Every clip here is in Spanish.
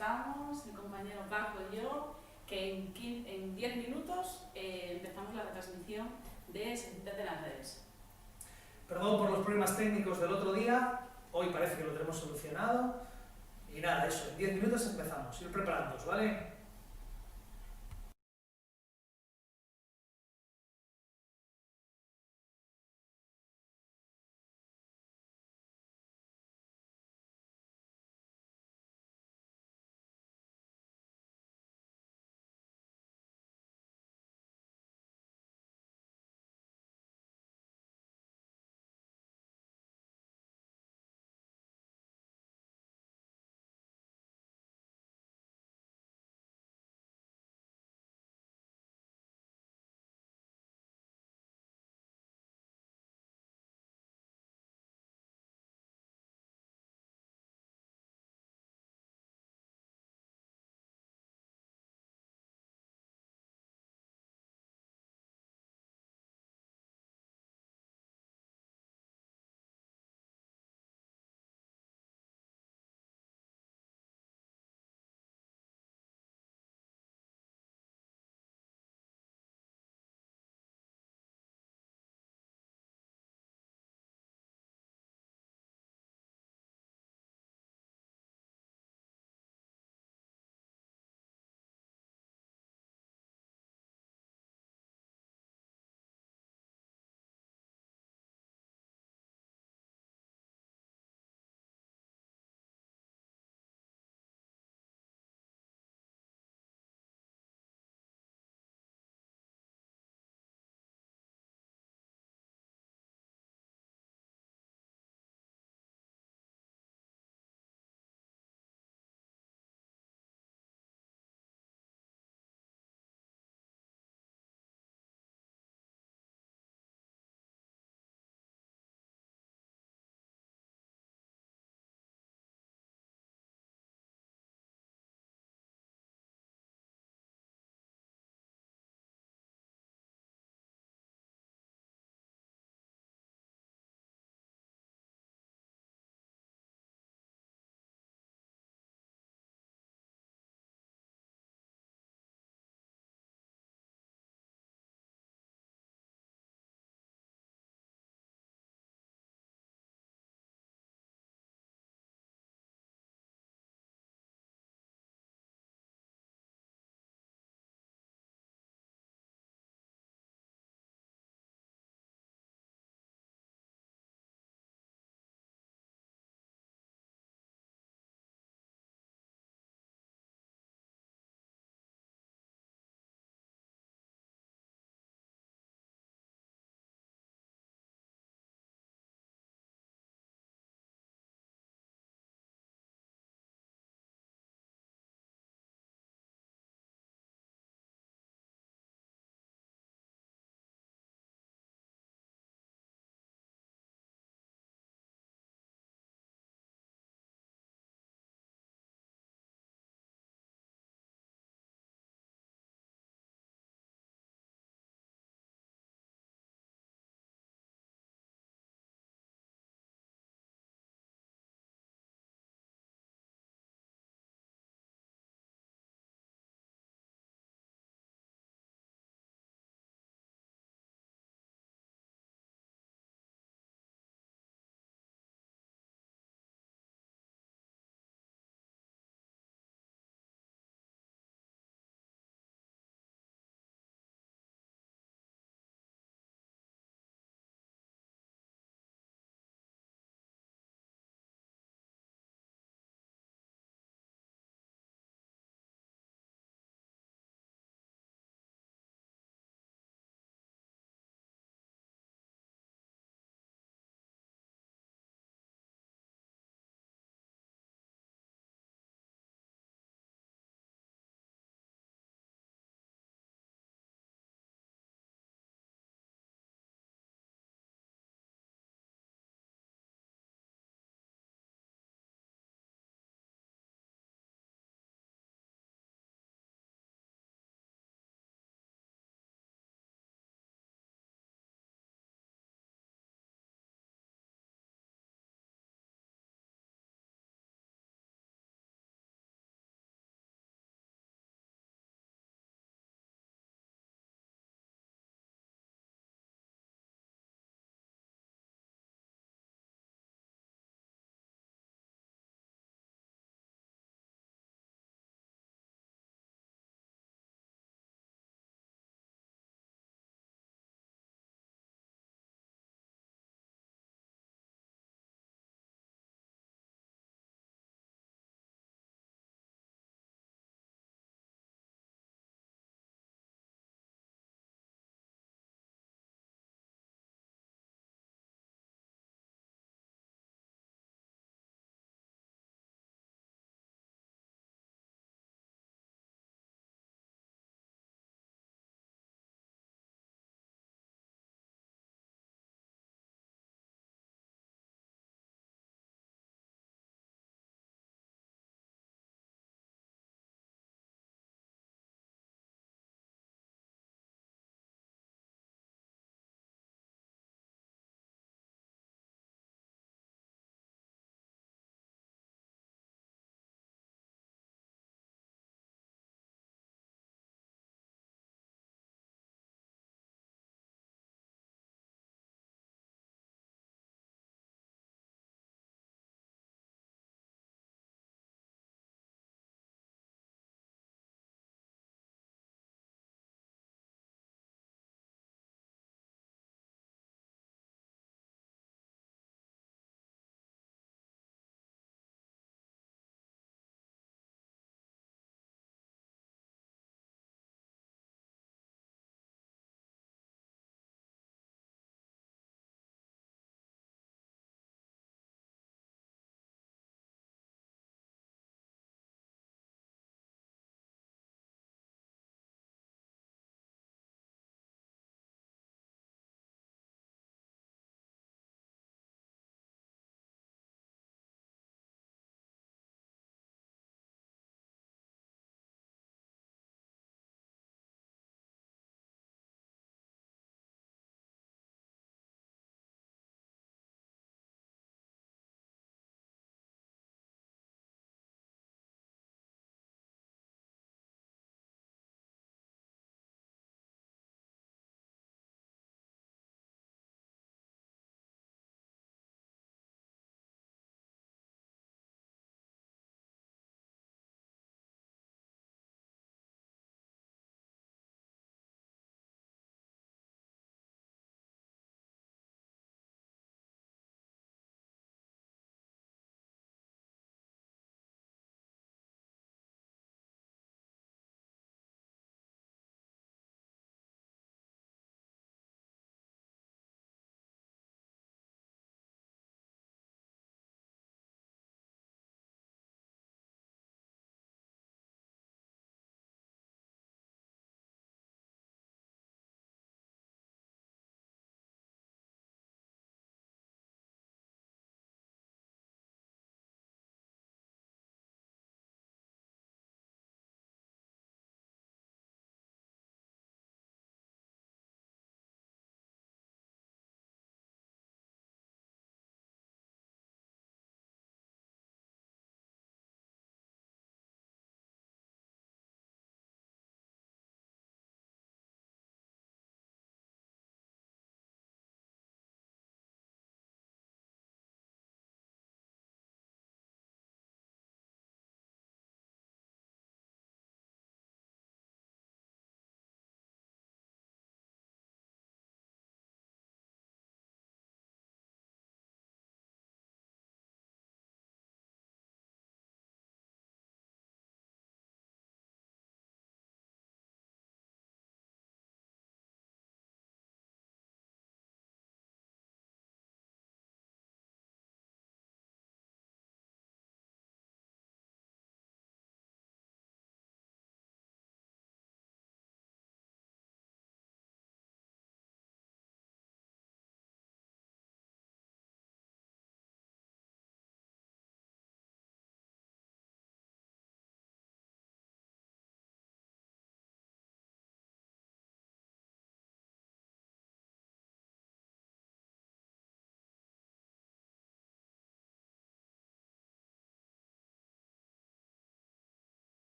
estamos, el compañero Paco y yo, que en 10 minutos empezamos la retransmisión de Sensibilidad de las Redes. Perdón por los problemas técnicos del otro día, hoy parece que lo tenemos solucionado. Y nada, eso, en 10 minutos empezamos. Ir preparándoos, ¿vale?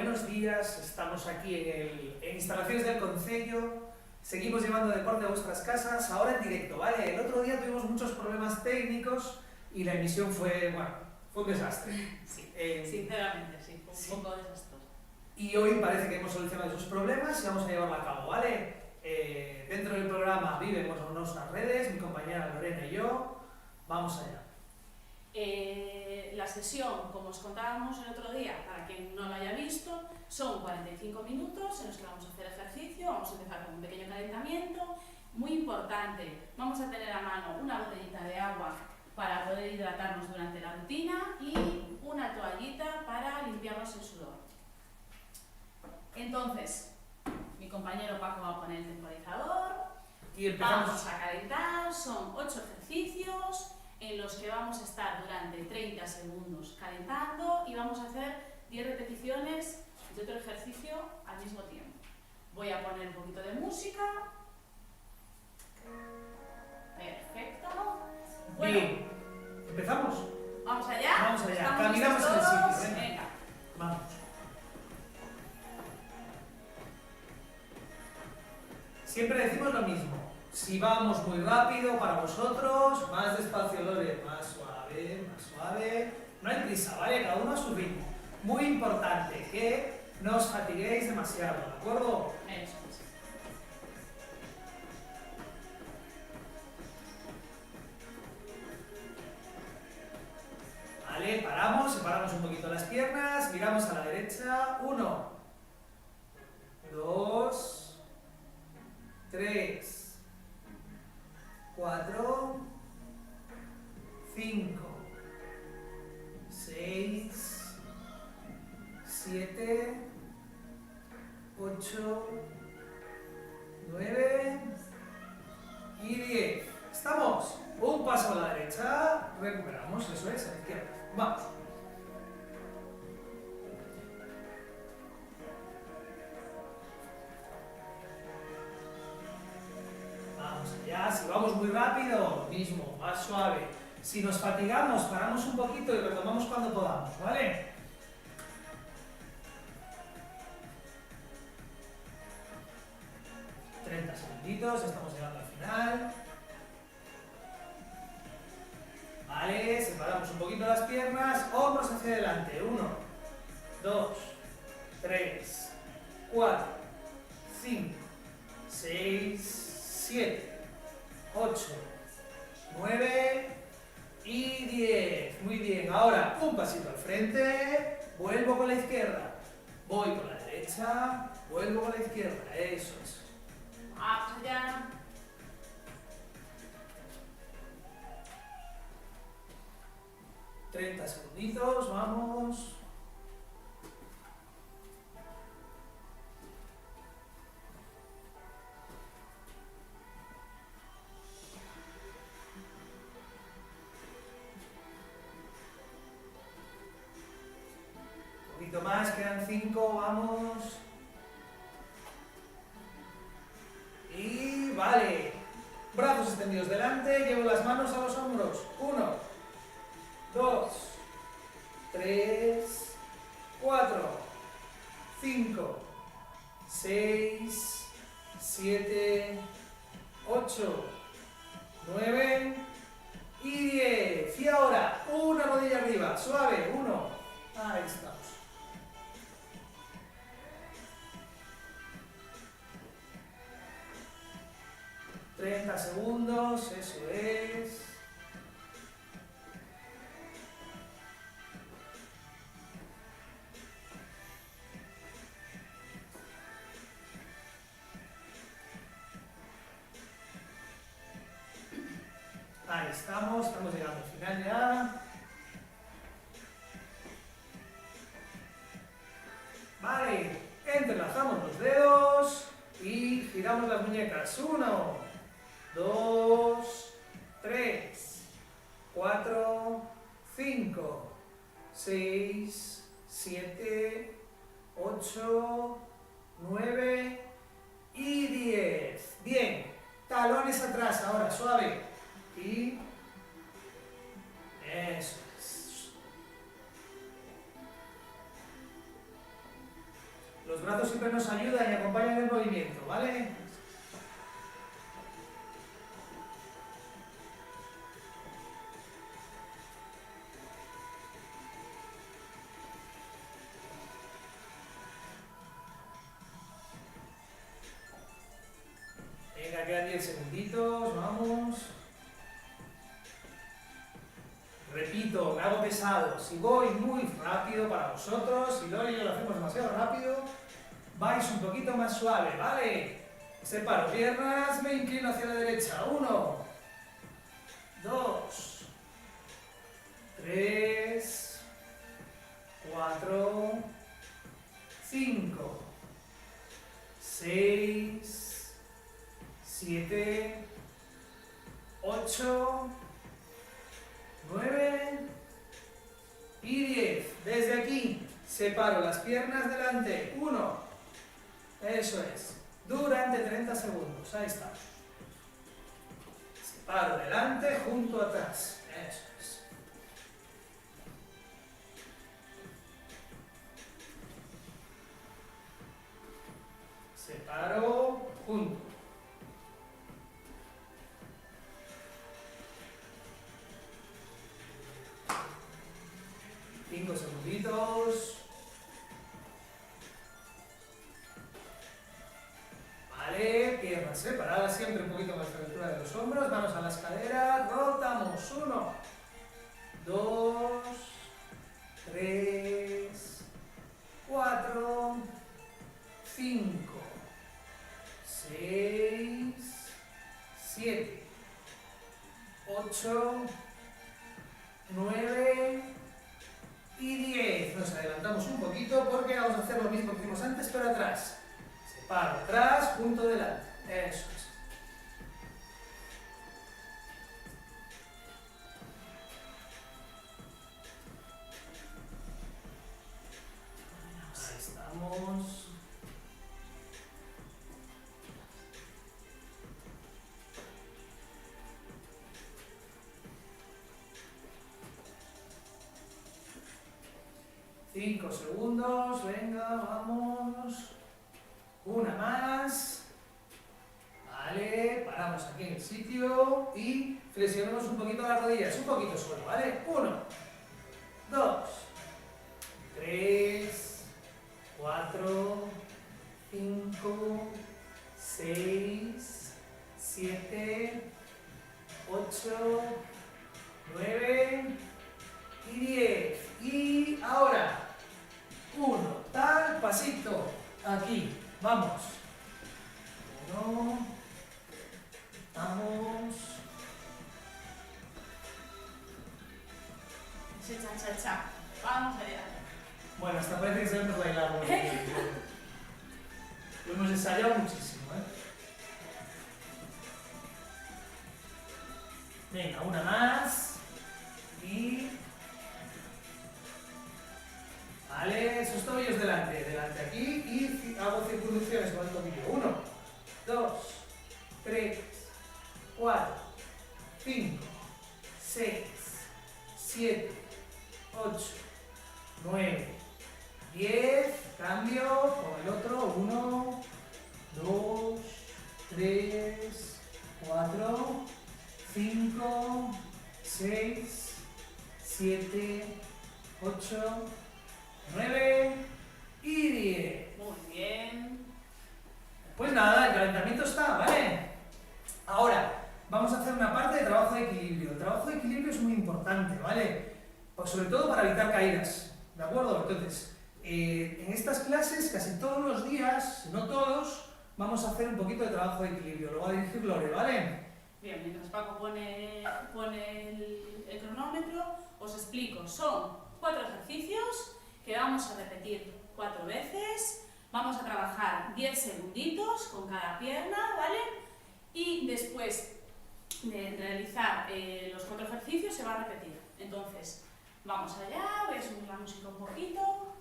buenos días. Estamos aquí en instalaciones del Concello. Seguimos llevando deporte a vuestras casas, ahora en directo, ¿vale? El otro día tuvimos muchos problemas técnicos y la emisión fue, bueno, fue un desastre. Sí, sinceramente, sí, fue un poco desastroso. Y hoy parece que hemos solucionado esos problemas y vamos a llevarlo a cabo, ¿vale? Dentro del programa vivimos unas redes, mi compañera Lorena y yo. Vamos allá. La sesión, como os contábamos el otro día, para quien no lo haya visto, son 45 minutos en los que vamos a hacer ejercicio. Vamos a empezar con un pequeño calentamiento. Muy importante, vamos a tener a mano una botellita de agua para poder hidratarnos durante la rutina y una toallita para limpiarnos el sudor. Entonces, mi compañero Paco va a poner el temporizador. Y empezamos. Vamos a calentar, son 8 ejercicios en los que vamos a estar durante 30 segundos calentando y vamos a hacer 10 repeticiones de otro ejercicio al mismo tiempo. Voy a poner un poquito de música. Perfecto. Bueno, Bien, ¿empezamos? ¿vamos allá? Vamos allá, ¿Estamos caminamos listos en el todos? sitio, venga. Venga. Vamos. Siempre decimos lo mismo. Si vamos muy rápido para vosotros, más despacio Lore, más suave, más suave. No hay prisa, ¿vale? Cada uno a su ritmo. Muy importante que no os fatiguéis demasiado, ¿de acuerdo? Eso es. Vale, paramos, separamos un poquito las piernas, miramos a la derecha. 1, 2, 3, 4, 5, 6, 7, 8, 9 y 10. ¿Estamos? Un paso a la derecha, recuperamos, eso es, a la izquierda. Vamos. Vamos allá, si vamos muy rápido, lo mismo, más suave. Si nos fatigamos, paramos un poquito y retomamos cuando podamos, ¿vale? Segunditos, estamos llegando al final. Vale, separamos un poquito las piernas, hombros hacia adelante. 1, 2, 3, 4, 5, 6, 7, 8, 9 y 10. Muy bien, ahora un pasito al frente, vuelvo con la izquierda, voy con la derecha, vuelvo con la izquierda, eso es. Vamos allá. ...30 segunditos, vamos. Un poquito más, quedan 5, vamos. Y vale. Brazos extendidos delante, llevo las manos a los hombros. 1, 2, 3, 4, 5, 6, 7, 8, 9 y 10. Y ahora, una rodilla arriba, suave, 1. Ahí estamos. ...30 segundos, eso es. Ahí estamos llegando al final ya. Vale, entrelazamos los dedos y giramos las muñecas. 1, 2, 3, 4, 5, 6, 7, 8, 9 y 10. Bien, talones atrás ahora, suave. Y eso es. Los brazos siempre nos ayudan y acompañan el movimiento, ¿vale? Venga, quedan 10 segunditos, vamos. Repito, me hago pesado. Si voy muy rápido para vosotros, si Lori y yo lo hacemos demasiado rápido, vais un poquito más suave, ¿vale? Separo piernas, me inclino hacia la derecha. 1, 2, 3, 4, 5, 6, 7, 8, 9 y 10. Desde aquí separo las piernas delante. 1. Eso es. Durante 30 segundos. Ahí está. Separo delante, junto atrás. Eso es. Separo, junto. Cinco segunditos. Vale, piernas separadas, siempre un poquito más a la altura de los hombros, manos a las caderas, rotamos. 1, 2, 3, 4, 5, 6, 7, 8, 9 y 10. Nos adelantamos un poquito porque vamos a hacer lo mismo que hicimos antes, pero atrás. Separo atrás, punto delante. Eso es. Ahí estamos. Cinco segundos, venga, vamos. Una más. Vale, paramos aquí en el sitio y flexionamos un poquito las rodillas, un poquito solo, ¿vale? 1, 2, 3, 4, 5, 6, 7, 8, 9 y 10. Y ahora, 1, tal, pasito, aquí, vamos. 1, vamos. Cha, cha, cha. Vamos allá. Bueno, hasta parece que sabemos bailar. Lo hemos ensayado muchísimo, ¿eh? Venga, una más. Y... Vale, esos tobillos delante, delante aquí y hago circunducciones con el tobillo. 1, 2, 3, 4, 5, 6, 7, 8, 9, 10. Cambio con el otro. 1, 2, 3, 4, 5, 6, 7, 8, 9 y 10. Muy bien. Pues nada, el calentamiento está, ¿vale? Ahora, vamos a hacer una parte de trabajo de equilibrio. El trabajo de equilibrio es muy importante, ¿vale? Pues sobre todo para evitar caídas, ¿de acuerdo? Entonces, en estas clases, casi todos los días, no todos, vamos a hacer un poquito de trabajo de equilibrio. Lo va a dirigir Lore, ¿vale? Bien, mientras Paco pone el cronómetro, os explico. Son 4 ejercicios que vamos a repetir 4 veces. Vamos a trabajar 10 segunditos con cada pierna, ¿vale? Y después de realizar los 4 ejercicios se va a repetir. Entonces, vamos allá, voy a subir la música un poquito.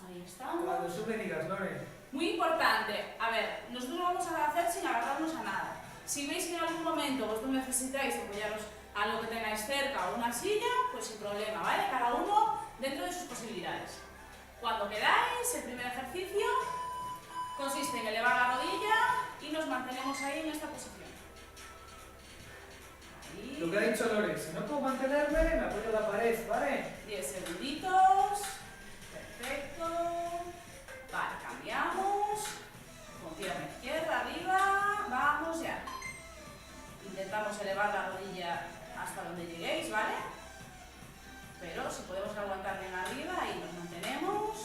Ahí estamos. Cuando tú me digas, Lore. Muy importante, a ver, nosotros lo vamos a hacer sin agarrarnos a nada. Si veis que en algún momento vosotros necesitáis apoyaros a lo que tengáis cerca o una silla, pues sin problema, ¿vale? Cada uno dentro de sus posibilidades. Cuando queráis, el primer ejercicio, Consiste en elevar la rodilla y nos mantenemos ahí en esta posición. Ahí. Lo que ha dicho Lore, si no puedo mantenerme, me apoyo a la pared, ¿vale? 10 segunditos. Perfecto. Vale, cambiamos. Con pierna izquierda, arriba. Vamos ya. Intentamos elevar la rodilla hasta donde lleguéis, ¿vale? Pero si podemos aguantar bien arriba, ahí nos mantenemos.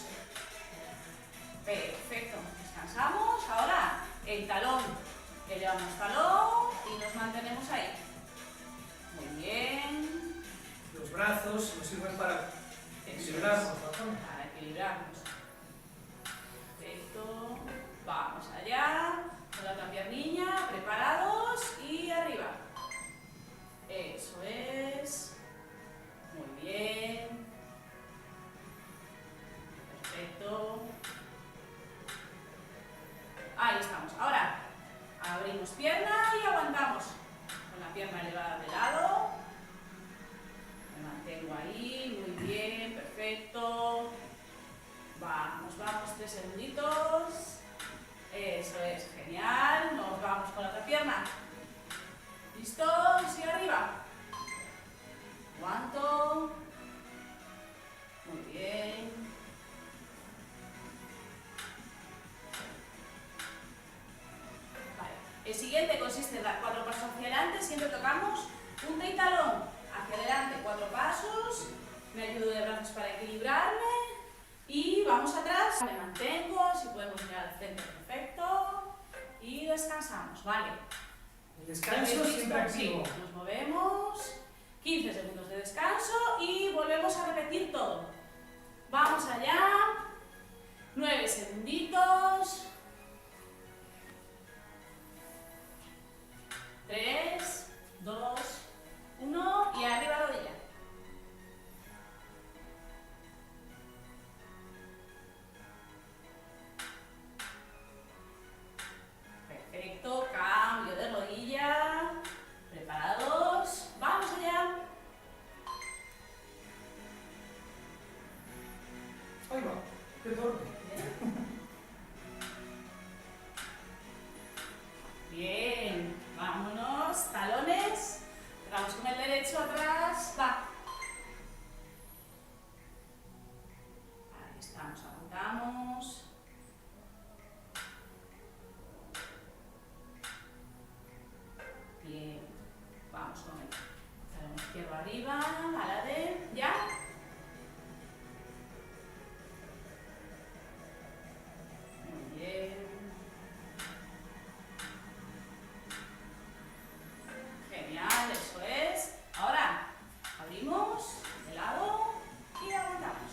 Perfecto. Descansamos. Ahora, el talón. Elevamos talón y nos mantenemos ahí. Muy bien. Los brazos nos sirven para equilibrarnos, ¿no? Para equilibrarnos. Perfecto. Vamos allá. Con la otra piernilla. Preparados y arriba. Eso es. Muy bien. Perfecto. Ahí estamos. Ahora abrimos pierna y aguantamos. Con la pierna elevada de lado. Me mantengo ahí. Muy bien. Perfecto. Vamos, vamos. 3 segunditos. Eso es. Genial. Nos vamos con la otra pierna. ¿Listos? Y arriba. Aguanto. Muy bien. Vale. El siguiente consiste en dar 4 pasos hacia adelante. Siempre tocamos punta y talón. Hacia adelante 4 pasos. Me ayudo de brazos para equilibrarme. Y vamos atrás. Me mantengo. Si podemos mirar al frente, perfecto. Y descansamos. Vale. El descanso siempre activo. Sí, nos movemos. 15 segundos de descanso y volvemos a repetir todo. Vamos allá. 9 segunditos. 3, 2, 1 y arriba rodilla. Perfecto, cambio de rodilla. ¿Preparados? ¡Vamos allá! Ahí va, qué torpe. Bien, vámonos, talones. Vamos con el derecho atrás, va. Ahí estamos, aguantamos. Bien, vamos con el talón izquierdo arriba, a la de, ¿ya? Muy bien. Genial, eso es. Ahora, abrimos de lado y aguantamos.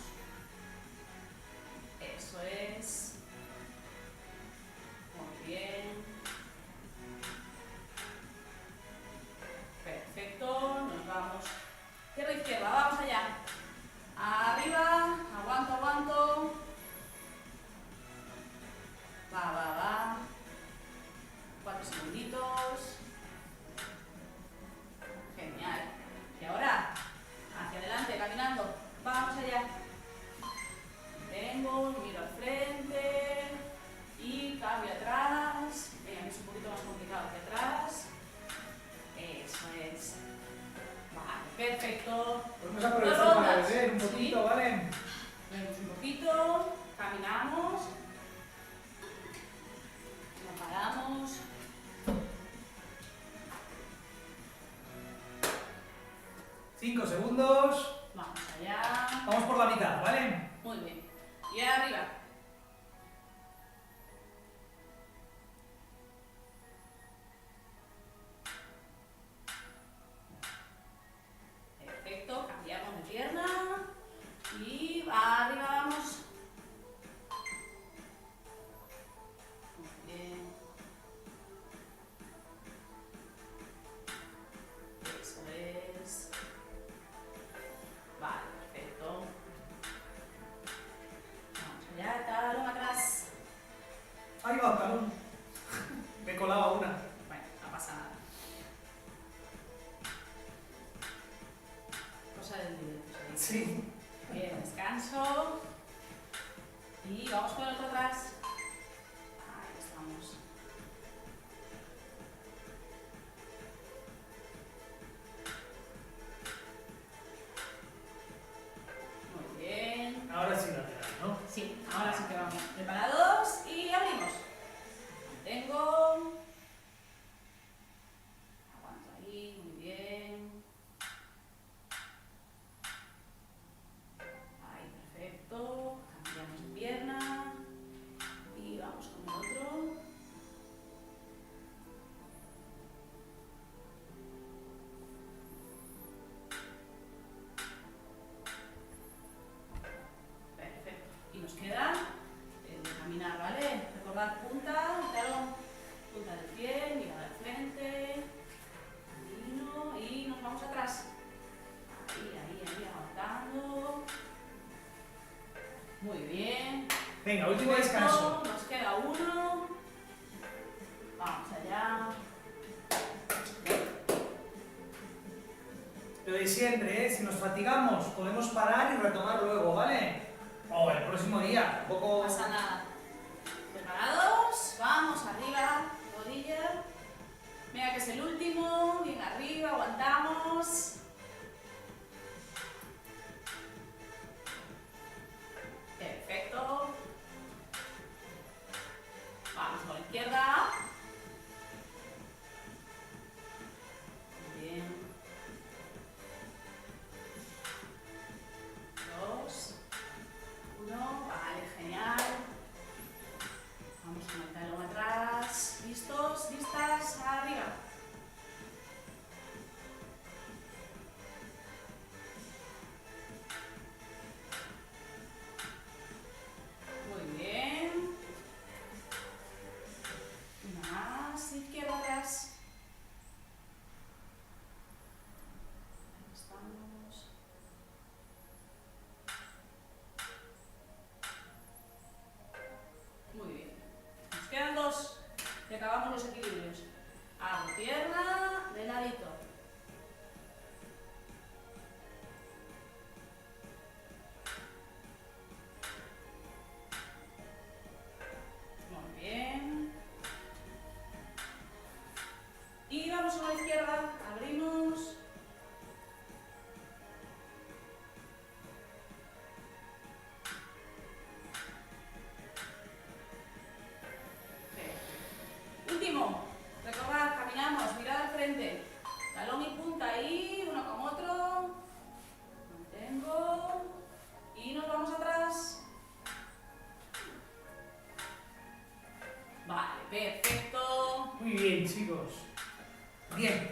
Eso es. Muy bien. Perfecto, nos vamos. Izquierda, izquierda, vamos allá. Arriba, aguanto, aguanto. Va. 4 segunditos. Genial. Y ahora, hacia adelante, caminando. Vamos allá. Tengo, miro al frente. Y cambio atrás. Venga, es un poquito más complicado hacia atrás. Eso es. Vale, perfecto. Podemos aprovechar para beber un poquito, ¿sí? ¿vale? Vemos un poquito. Caminamos. No paramos. Cinco segundos. Vamos allá. Vamos por la mitad, ¿vale? Muy bien. Y arriba. Perfecto. Cambiamos de pierna. Y arriba vamos. Muy bien. Eso es. Vale, perfecto. Vamos allá, talón atrás. Ahí va, talón. Me colaba una. Bueno, no pasa nada. Cosa del directo. Sí. Bien, descanso. Y vamos con el otro atrás. empezamos. Muy bien. Ahora sí lateral, ¿no? Sí, ahora sí que vamos. Preparados y abrimos. Mantengo. Aguanto ahí, muy bien. Ahí, perfecto. Cambiamos de pierna. Y vamos con el otro. Perfecto. Y nos queda el de caminar, ¿vale? Recordad punta, talón, punta del pie, mirada al frente. Camino y nos vamos atrás. Ahí, aguantando. Muy bien. Venga, último Perfecto, descanso. nos queda uno. Vamos allá. Lo de siempre, ¿eh? Si nos fatigamos, podemos parar y retomar luego, ¿vale? O el próximo día, No tampoco... pasa nada. ¿Preparados? Vamos, arriba, rodilla. Venga, que es el último. Bien arriba, aguantamos. Perfecto. Vamos con la izquierda. Muy bien. 2, 1, vale, genial. Vamos con el talón atrás. ¿Listos? ¿Listas? Arriba. Muy bien. Una más. Izquierda atrás. Ahí estamos. Muy bien. Nos quedan dos. Y acabamos los equilibrios. Hago pierna de ladito. Muy bien. Y vamos a la izquierda. Abrimos. Último, recordad, caminamos, mirada al frente, talón y punta ahí, uno con otro, mantengo y nos vamos atrás. Vale, perfecto. Muy bien, chicos. Bien,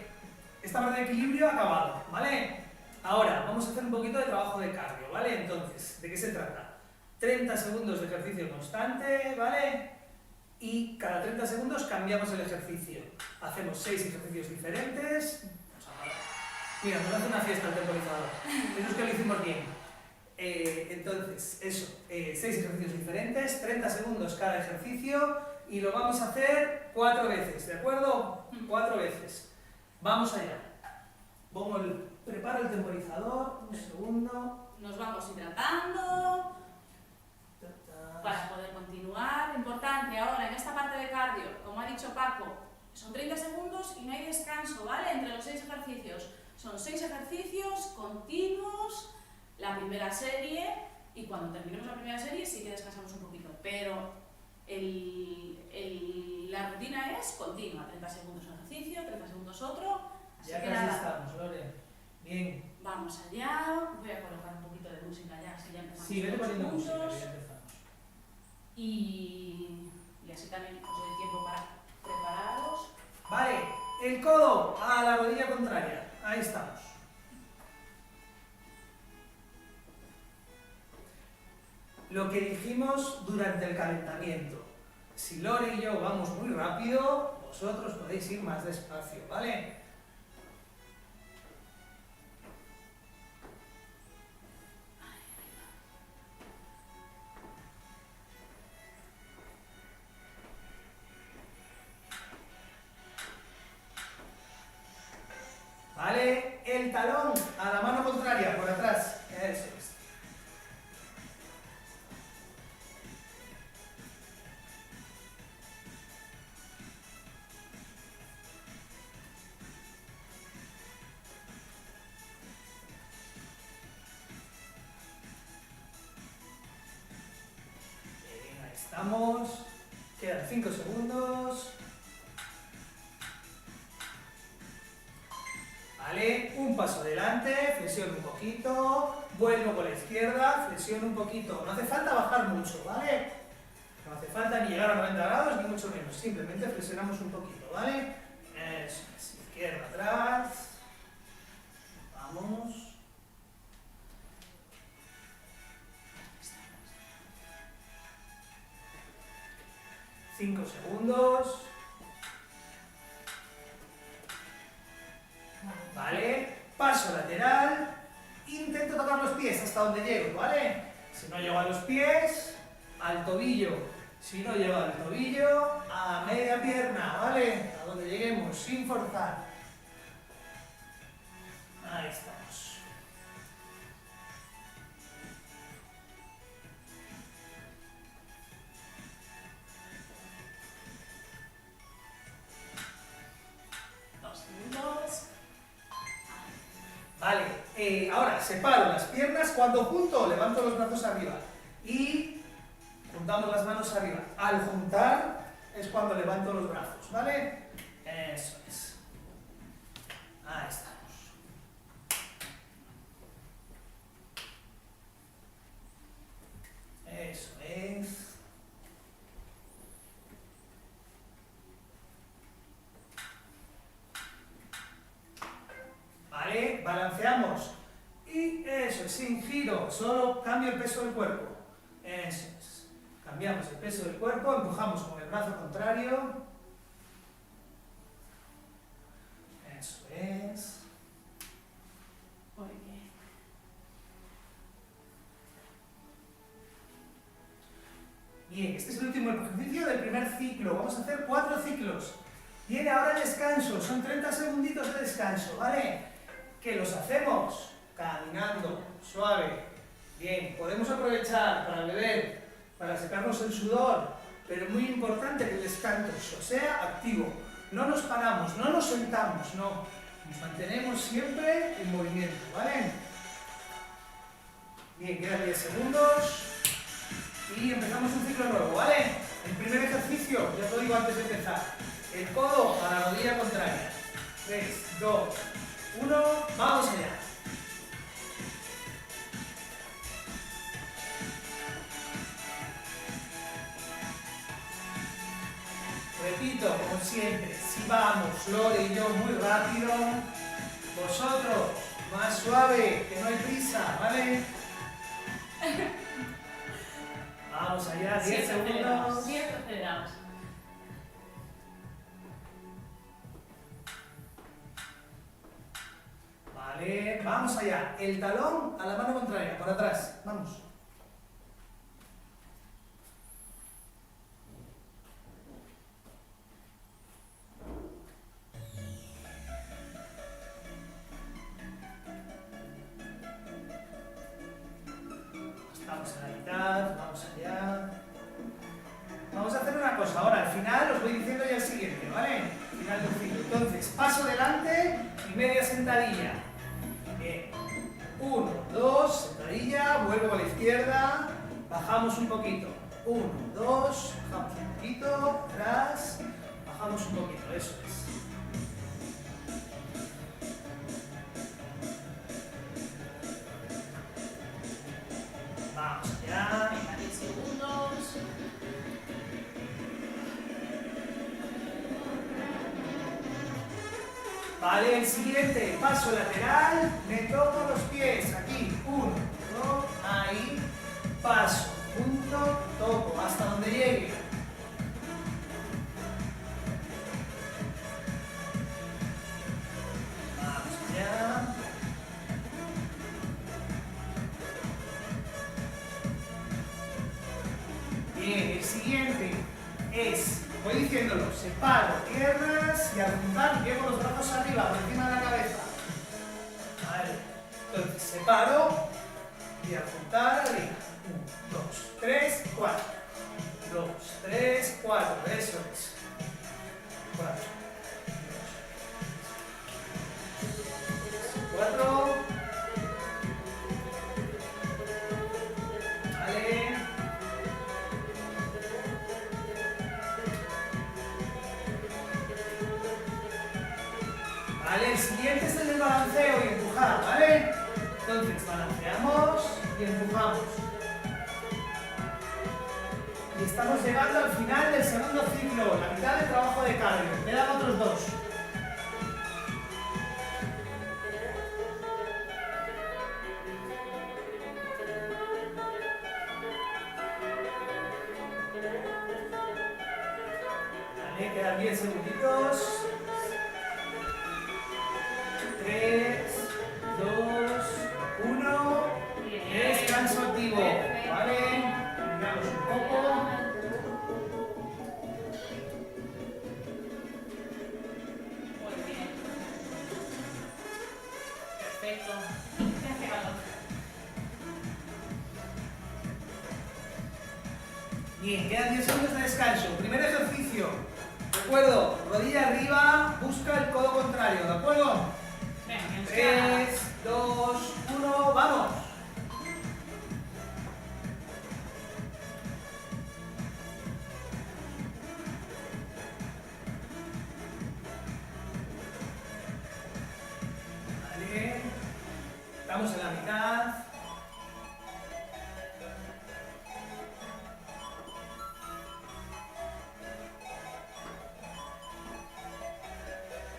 esta parte de equilibrio ha acabado, ¿vale? Ahora, vamos a hacer un poquito de trabajo de cardio, ¿vale? Entonces, ¿de qué se trata? 30 segundos de ejercicio constante, ¿vale? Y cada 30 segundos cambiamos el ejercicio. Hacemos 6 ejercicios diferentes. Vamos a parar. Mira, nos hace una fiesta el temporizador. Eso es que lo hicimos bien. Entonces, eso, 6 ejercicios diferentes, 30 segundos cada ejercicio y lo vamos a hacer 4 veces, ¿de acuerdo? 4 veces. Vamos allá. Preparo el temporizador, un segundo. Nos vamos hidratando para poder continuar. Importante ahora en esta parte de cardio, como ha dicho Paco, son 30 segundos y no hay descanso, ¿vale? Entre los 6 ejercicios. Son 6 ejercicios continuos, la primera serie, y cuando terminemos la primera serie sí que descansamos un poquito, pero la rutina es continua, 30 segundos un ejercicio, 30 segundos otro, así Ya que casi nada, estamos, Lore. Bien. vamos allá, voy a colocar un poquito de música ya, así ya empezamos Sí, vete todos poniendo música, juntos, que ya empezamos. y así también os doy tiempo para prepararos. Vale, el codo a la rodilla contraria. Ahí estamos. Lo que dijimos durante el calentamiento. Si Lore y yo vamos muy rápido, vosotros podéis ir más despacio, ¿vale? ¿Vale? El talón a la mano contraria, por atrás. Eso es. Vamos. Quedan 5 segundos. Vale, un paso adelante, flexiono un poquito, vuelvo con la izquierda, flexiono un poquito. No hace falta bajar mucho, ¿vale? No hace falta ni llegar a 90 grados, ni mucho menos. Simplemente flexionamos un poquito, ¿vale? Eso es, izquierda atrás. Vamos. 5 segundos. Vale, paso lateral, intento tocar los pies hasta donde llego, ¿vale? Si no llego a los pies, al tobillo. Si no llego al tobillo, a media pierna, ¿vale? A donde lleguemos, sin forzar. Ahí estamos. Vale, ahora separo las piernas, cuando junto levanto los brazos arriba y juntamos las manos arriba. Al juntar es cuando levanto los brazos, ¿vale? Eso es. Ahí estamos. Eso es. Vale, balanceamos. Y eso es, sin giro, solo cambio el peso del cuerpo. Eso es. Cambiamos el peso del cuerpo, empujamos con el brazo contrario. Eso es. Muy bien. Bien, este es el último ejercicio del primer ciclo. Vamos a hacer 4 ciclos. Viene ahora el descanso, son 30 segunditos de descanso, ¿vale? Que los hacemos caminando, suave. Bien, podemos aprovechar para beber, para secarnos el sudor, pero es muy importante que el descanso sea activo. No nos paramos, no nos sentamos, no. Nos mantenemos siempre en movimiento, ¿vale? Bien, quedan 10 segundos y empezamos un ciclo nuevo, ¿vale? El primer ejercicio, ya te lo digo antes de empezar. El codo a la rodilla contraria. 3, 2, 1, vamos allá. Repito, como siempre, si vamos, Lore y yo, muy rápido, vosotros, más suave, que no hay prisa, ¿vale? Vamos allá, 10 segundos. 10 acelerados. Vale, vamos allá. El talón a la mano contraria, por atrás. Vamos. Estamos en la mitad, vamos allá. Vamos a hacer una cosa. Ahora, al final os voy diciendo ya el siguiente, ¿vale? Al final del ciclo. Entonces, paso delante y media sentadilla. Bien. 1, 2, sentadilla, vuelvo a la izquierda, bajamos un poquito. 1, 2, bajamos un poquito, atrás, bajamos un poquito, eso es. Vamos allá. Venga, 10 segundos. Vale, el siguiente, paso lateral, me toco los pies, aquí, 1, 2, ahí, paso, punto, toco, hasta donde llegue. Vamos allá. Bien, el siguiente es, voy diciéndolo, separo piernas y al juntar llevo los brazos arriba, por encima de la cabeza. Vale, entonces separo y al juntar arriba. 1, 2, 3, 4. 2, 3, 4, eso es. 4. 4. Vale. Vale, el siguiente es el del balanceo y empujar, ¿vale? Entonces balanceamos y empujamos. Y estamos llegando al final del segundo ciclo, la mitad del trabajo de cardio. Quedan otros dos. Vale, quedan 10 segunditos. 3, 2, 1. Descanso activo. Vale, miramos un poco. Muy bien. Perfecto. Hace calor. Bien, quedan 10 segundos de descanso. Primer ejercicio. Recuerdo, rodilla arriba, busca el codo contrario, ¿de acuerdo? Venga, que nos queda nada. 3, 2, 1, ¡vamos! Vale. Estamos en la mitad.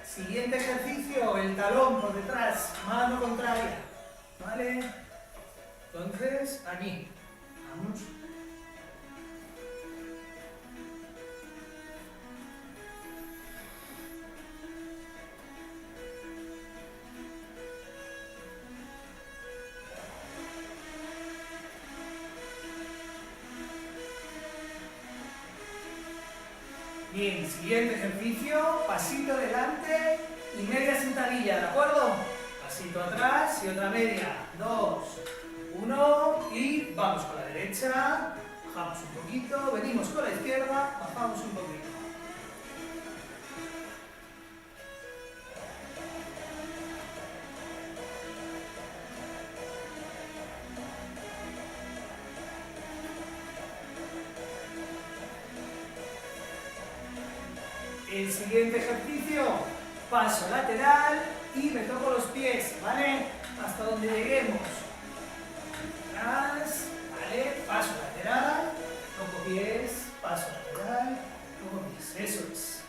Siguiente ejercicio, el talón por detrás, mano contraria. ¿Vale? Entonces, aquí. Vamos. Bien, siguiente ejercicio, pasito delante y media sentadilla, ¿de acuerdo? Pasito atrás y otra media. 2, 1 y vamos con la derecha, bajamos un poquito, venimos con la izquierda, bajamos un poquito. El siguiente ejercicio, paso lateral y me toco los pies, ¿vale? Hasta donde lleguemos. Atrás, ¿vale? Paso lateral, toco pies, paso lateral, toco pies. Eso es.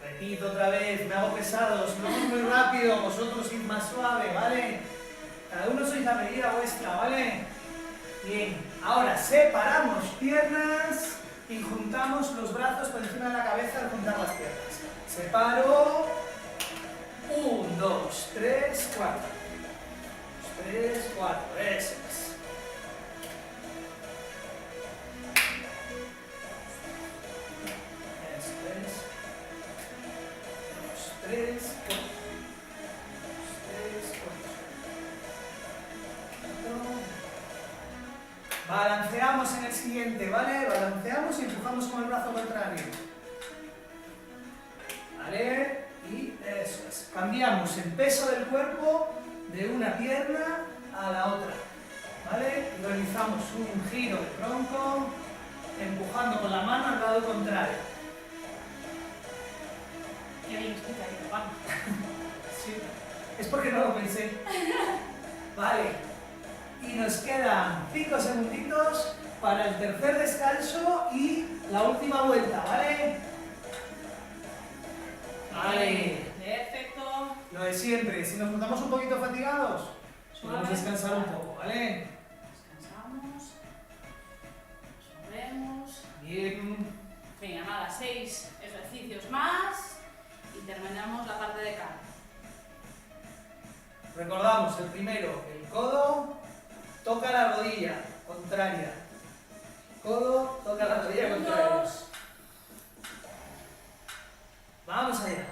Repito otra vez, me hago pesado, si vamos muy rápido, vosotros id más suave, ¿vale? Cada uno sois la medida vuestra, ¿vale? Bien, ahora separamos piernas y juntamos los brazos por encima de la cabeza al juntar las piernas. Separo. 1, 2, 3, 4. 3, 4, eso es. Eso es. 2, 3, 4. 2, 3, 4. Balanceamos en el siguiente, ¿vale? Balanceamos y empujamos con el brazo contrario. ¿Vale? Y eso es. Cambiamos el peso del cuerpo de una pierna a la otra. ¿Vale? Y realizamos un giro de tronco, empujando con la mano al lado contrario. Qué bien explicadito, vamos. Sí. Es porque no lo pensé. Vale. Y nos quedan 5 segunditos para el tercer descanso y la última vuelta, ¿vale? Vale. Perfecto. Lo de siempre, si nos notamos un poquito fatigados, podemos Suave. descansar un poco, ¿vale? Descansamos. Subemos. Bien. Venga, nada, 6 ejercicios más y terminamos la parte de cardio. Recordamos el primero, el codo toca la rodilla contraria. Codo toca la rodilla contraria. Segundos. Vamos allá.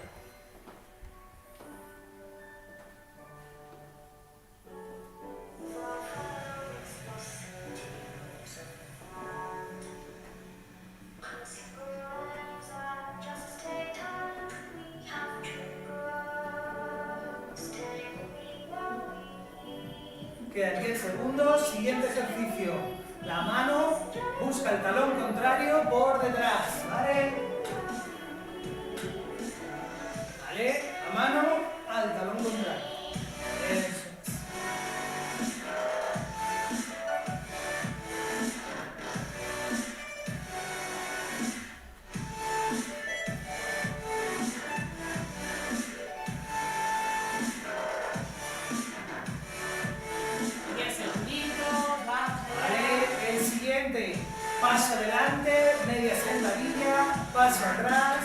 Quedan 10 segundos. Siguiente ejercicio. La mano busca el talón contrario por detrás, ¿vale? ¿Vale? La mano al talón contrario. Eso es. Paso adelante, media sentadilla, paso atrás,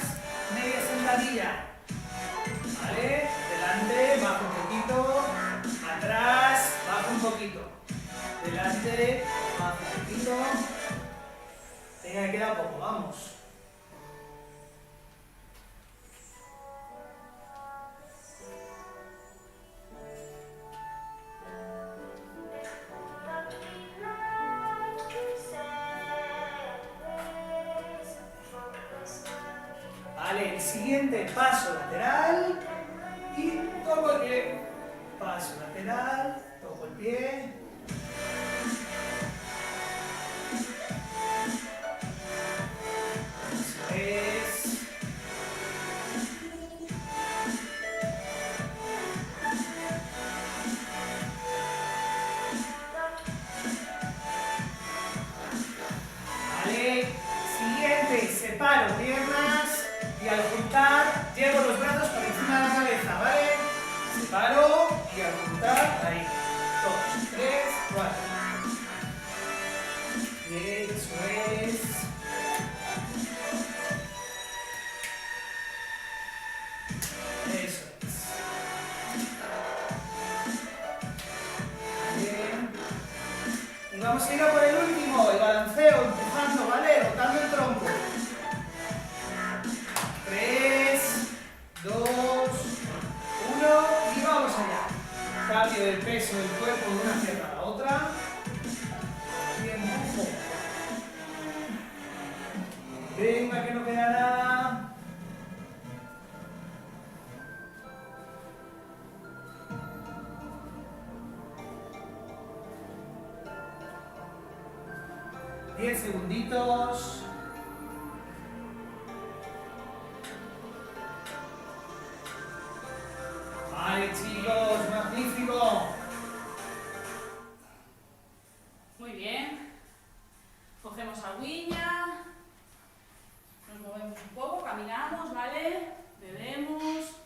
media sentadilla. ¿Vale? Delante, bajo un poquito, atrás, bajo un poquito. Delante, bajo un poquito. Venga, queda poco, vamos. Vale, el siguiente paso lateral y toco el pie. Paso lateral, toco el pie. Eso es. Vale, siguiente, separo piernas. Y al juntar, llevo los brazos por encima de la cabeza, ¿vale? Separo y al juntar, ahí. 2, 3, 4. Bien, eso es. Eso es. Bien. Y vamos a ir a por el último, el balanceo, empujando, ¿vale? Rotando el tronco. 3, 2, 1 y vamos allá. Cambio del peso del cuerpo de una pierna a la otra. Y empujo. Venga, que no queda nada. Diez segunditos. Vale, chicos, magnífico. Muy bien. Cogemos agüilla, nos movemos un poco, caminamos, ¿vale? Bebemos.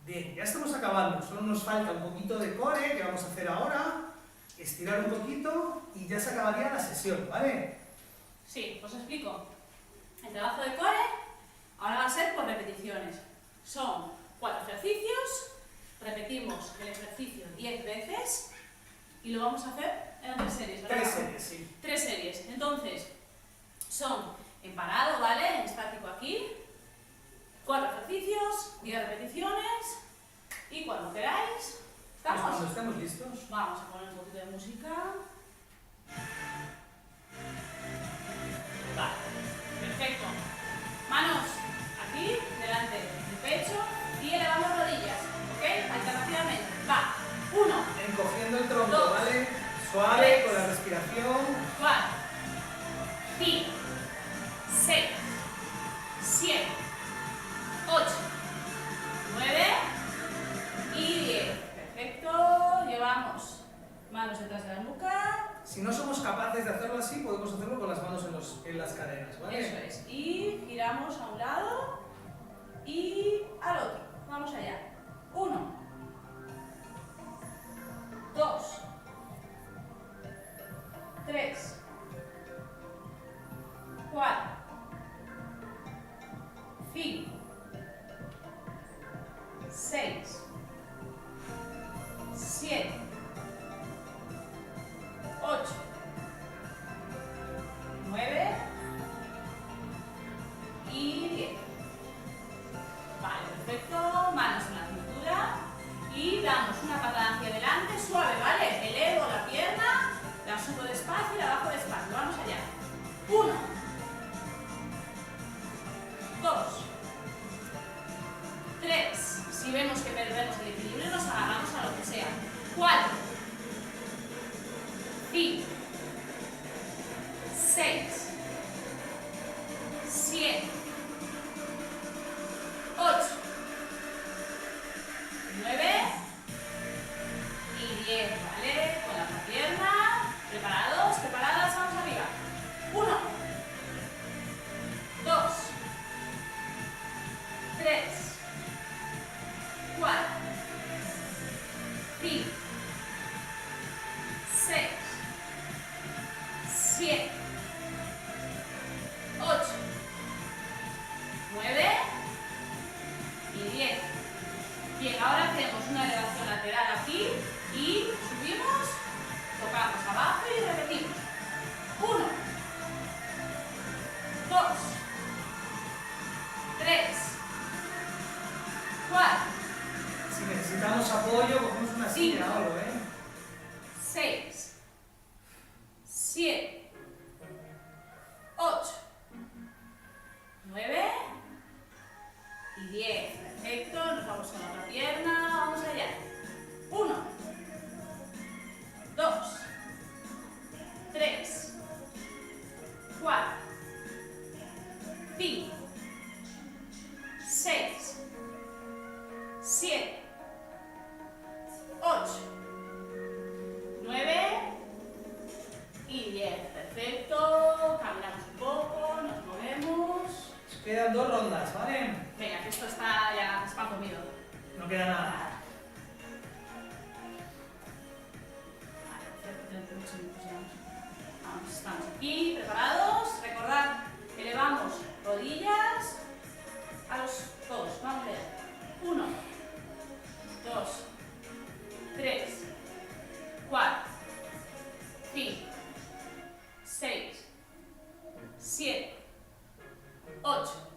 Bien, ya estamos acabando. Solo nos falta un poquito de core que vamos a hacer ahora. Estirar un poquito y ya se acabaría la sesión, ¿vale? Sí, os explico. El trabajo de core ahora va a ser por repeticiones. Son 4 ejercicios. Repetimos el ejercicio 10 veces y lo vamos a hacer en 3 series, ¿verdad? 3 series, sí. 3 series. Entonces, son en parado, ¿vale? En estático aquí. 4 ejercicios, 10 repeticiones y cuando queráis, ¿estamos? Pues cuando estemos listos. Vamos a poner un poquito de música. Vale, perfecto. Manos aquí, delante del pecho y elevamos rodillas, ¿ok? Alternativamente. Va. 1. Encogiendo el tronco, 2, ¿vale? Suave, 3, con la respiración. 4, 5, 6, 7, 8, 9 y 10. Perfecto. Llevamos manos detrás de la nuca. Si no somos capaces de hacerlo así, podemos hacerlo con las manos en las caderas, ¿vale? Eso es. Y giramos a un lado y al otro. Vamos allá. 1, 2, 3, 4, 5, 6, 7, 8, 9 y 10. Vale, perfecto. Manos en la 5, 6, 7, 8, 9 y 10. Bien, ahora hacemos una elevación lateral aquí y subimos, tocamos abajo y repetimos. 1, 2, 3, 4. Si necesitamos apoyo, cogemos una silla o algo, 6, 7, 8, 9 y 10. Perfecto, nos vamos con la otra pierna, vamos allá. 1, 2, 3, 4, 5, 6, 7, 8, 9 y 10. Perfecto, caminamos un poco, nos movemos. Quedan 2 rondas, ¿vale? Venga, que esto está ya pan comido. No queda nada. Vale, perfecto, 38 minutos ya. Vamos, estamos aquí, preparados. Recordad, elevamos rodillas a los codos. Vamos a ver. 1, 2, 3, 4, 5, 6, 7, 8,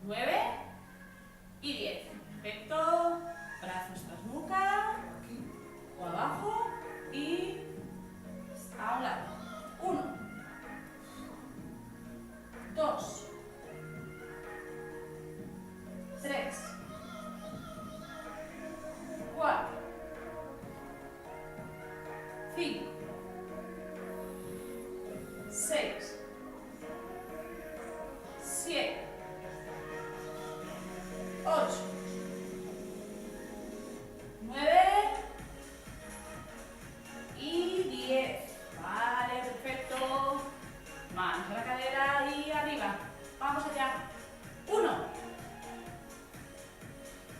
9 y 10. Perfecto. Brazos tras nuca, o abajo y a un lado. 1, 2, 3, 4, 5, 6, 7, 8, 9 y 10. Vale, perfecto. Manos a la cadera y arriba. Vamos allá. 1,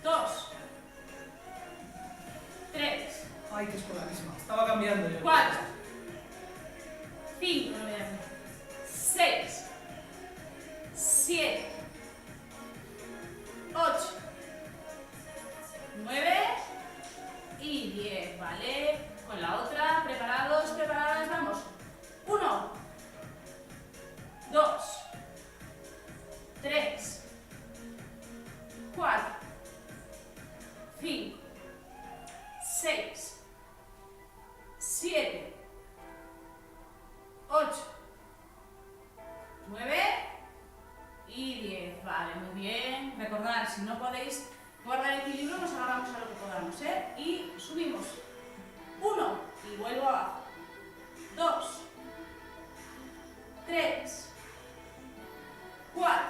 2, 3, Ay, que es con la misma. Estaba cambiando yo. 4, 5, 6, 7, 8, 9 y 10, ¿vale? Con la otra, preparados, preparadas, vamos. 1, 2, 3, 4, 5, 6, 7, 8, 9 y 10. Vale, muy bien. Recordad, si no podéis guardar el equilibrio, nos agarramos a lo que podamos, ¿eh? Y subimos. 1 y vuelvo abajo. 2, 3, 4,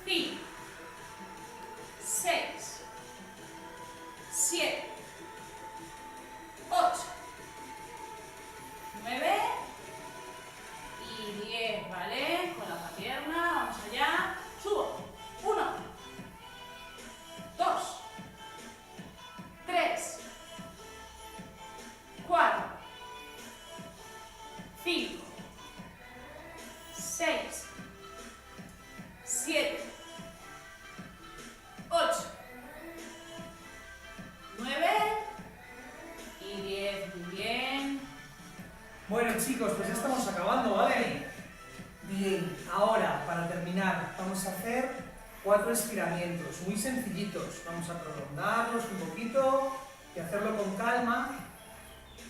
5, 6, 7, 8, 9 y 10, ¿vale? Con la otra pierna, vamos allá. Subo. 1, 2, 3, 4, 5, 6, 7, 8, 9 y 10. Muy bien. Bueno, chicos, pues ya estamos acabando, ¿vale? Bien, ahora, para terminar, vamos a hacer 4 estiramientos muy sencillitos. Vamos a prolongarlos un poquito y hacerlo con calma.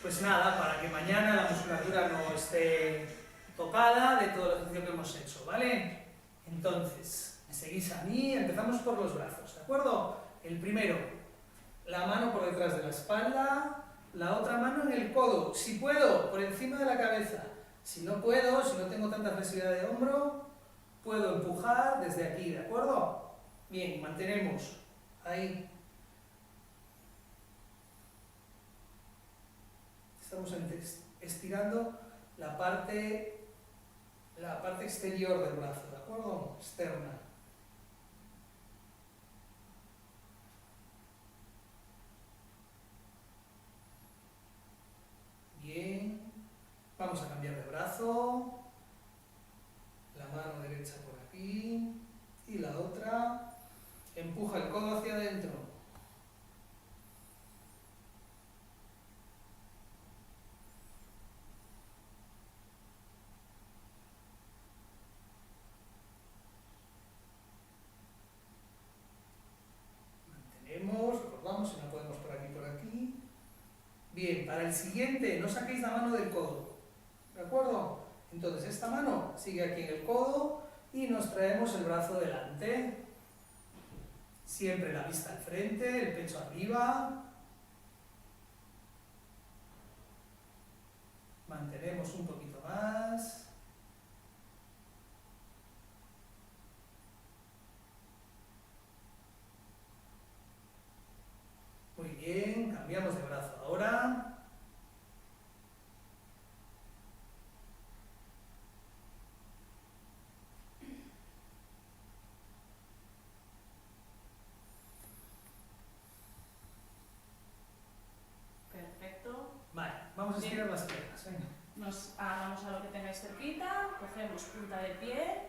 Pues nada, para que mañana la musculatura no esté tocada de todo el ejercicio que hemos hecho, ¿vale? Entonces, me seguís a mí, empezamos por los brazos, ¿de acuerdo? El primero, la mano por detrás de la espalda, la otra mano en el codo, si puedo, por encima de la cabeza. Si no puedo, si no tengo tanta flexibilidad de hombro, puedo empujar desde aquí, ¿de acuerdo? Bien, mantenemos ahí. Estamos estirando la parte exterior del brazo, ¿de acuerdo? Externa. para el siguiente no saquéis la mano del codo, ¿de acuerdo? Entonces esta mano sigue aquí en el codo y nos traemos el brazo delante. Siempre la vista al frente, el pecho arriba. Mantenemos un poquito más. Muy bien, cambiamos de brazo ahora. Perfecto. Vale, vamos a estirar las piernas, venga. Nos agarramos a lo que tengáis cerquita, cogemos punta de pie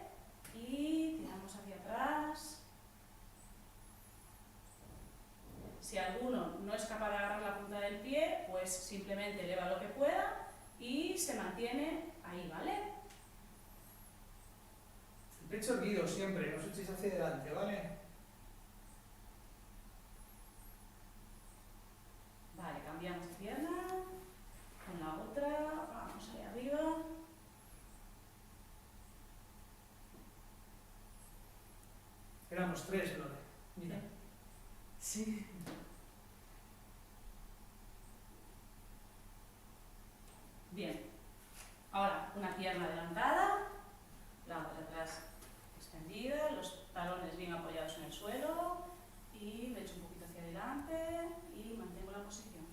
y tiramos hacia atrás. Si alguno no es capaz de agarrar la punta del pie, pues simplemente eleva lo que pueda y se mantiene ahí, ¿vale? El pecho erguido siempre, no os echéis hacia adelante, ¿vale? Vale, cambiamos de pierna con la otra, vamos ahí arriba. Éramos 3, Lore. Mira. Sí. Bien. Ahora, una pierna adelantada, la otra atrás extendida, los talones bien apoyados en el suelo y me echo un poquito hacia adelante y mantengo la posición.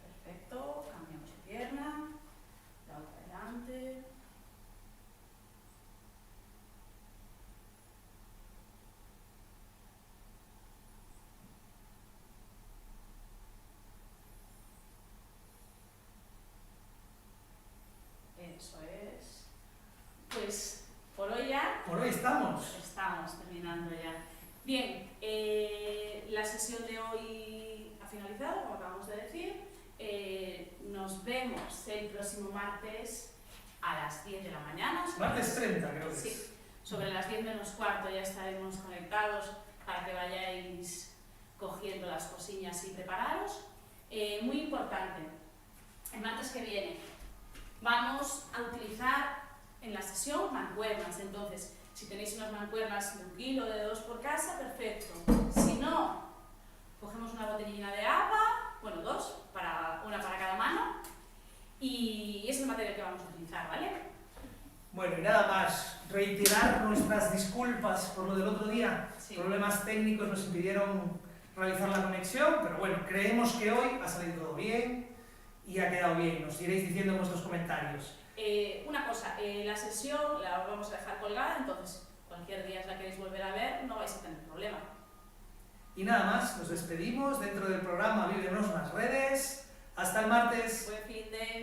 Perfecto, cambiamos de pierna, la otra adelante. Eso es. Pues por hoy ya Por hoy estamos. estamos terminando ya. Bien, la sesión de hoy ha finalizado, como acabamos de decir. Nos vemos el próximo martes a las 10 de la mañana. Martes 30, creo que es. Sí, sobre las 10 menos cuarto ya estaremos conectados para que vayáis cogiendo las cosillas y prepararos. Muy importante, el martes que viene vamos a utilizar en la sesión mancuernas. Entonces, si tenéis unas mancuernas de 1 kilo, de 2 por casa, perfecto. Si no, cogemos una botellina de agua, bueno, 2, una para cada mano, y es el material que vamos a utilizar, ¿vale? Bueno, y nada más, reiterar nuestras disculpas por lo del otro día. Sí. Problemas técnicos nos impidieron realizar la conexión, pero bueno, creemos que hoy ha salido todo bien y ha quedado bien. Nos iréis diciendo en vuestros comentarios. Una cosa, la sesión la vamos a dejar colgada, entonces cualquier día la queréis volver a ver, no vais a tener problema. Y nada más, nos despedimos dentro del programa Vívenos las redes. Hasta el martes. Buen fin de...